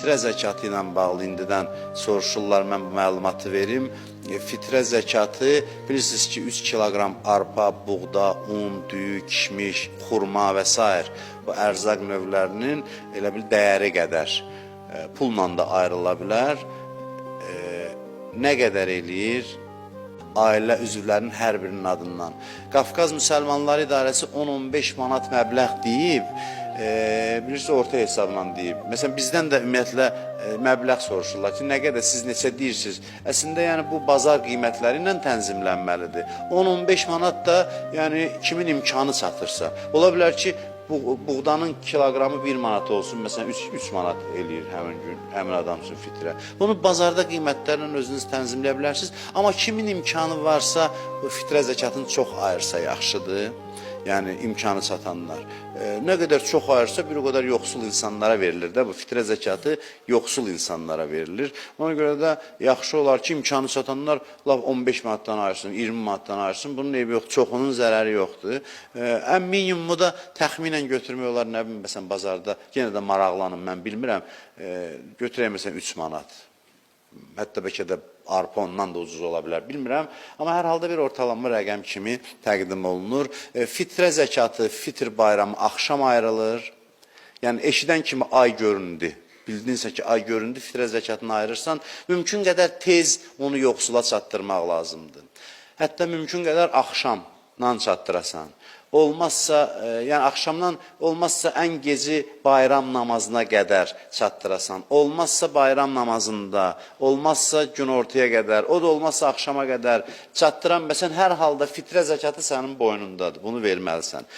fitrə zəkatı ilə bağlı indidən soruşurlar, mən bu məlumatı verim. Fitrə zəkatı, bilirsiniz ki, 3 kiloqram arpa, buğda, un, düyü, kişmiş, xurma və s. bu ərzaq növlərinin elə bil dəyəri qədər pulla da ayrıla bilər. Nə qədər eləyir? Ailə üzvlərinin hər birinin adından. Qafqaz Müsəlmanları İdarəsi 10-15 manat məbləğ deyib, bilirsiniz, orta hesabla deyib. Məsələn, bizdən də ümumiyyətlə məbləğ soruşurlar ki, nə qədər siz neçə deyirsiniz? Əslində, yəni bu bazar qiymətləri ilə tənzimlənməlidir. 10-15 manat da, yəni kimin imkanı çatırsa. Ola bilər ki, buğdanın kiloqramı 1 manat olsun, məsələn 3 manat eləyir həmin gün, həmin adam üçün fitrə. Bunu bazarda qiymətlərlə özünüz tənzimləyə bilərsiniz. Amma kimin imkanı varsa, bu fitrə zəkatını çox ayırsa yaxşıdır. Yəni imkanı çatanlar. Nə qədər çox ayırsa, bir o qədər yoxsul insanlara verilir də. Bu fitrə zəkatı yoxsul insanlara verilir. Ona görə də yaxşı olar ki, imkanı çatanlar 15 manatdan ayırsın, 20 manatdan ayırsın. Bunun eybi yox, çoxunun zərəri yoxdur. Ən minimumu da təxminən götürmək olar, nə bilim, məsələn, bazarda. Yenə də maraqlanım, mən bilmirəm. Götürək məsələn 3 manat. Hətta bəlkə də arpa ondan da ucuz ola bilər, bilmirəm. Amma hər halda bir ortalama rəqəm kimi təqdim olunur. Fitrə zəkatı, fitr bayramı axşam ayrılır. Yəni eşidən kimi ay göründü. Bildinsə ki, ay göründü, fitrə zəkatını ayırırsan, mümkün qədər tez onu yoxsula çatdırmaq lazımdır. Hətta mümkün qədər axşamdan çatdırasan. Olmazsa, yəni axşamdan olmazsa ən geci bayram namazına qədər çatdırasan. Olmazsa bayram namazında, olmazsa gün ortaya qədər, o da olmazsa axşama qədər çatdıran, məsələn, hər halda fitrə zəkatı sənin boynundadır. Bunu verməlisən.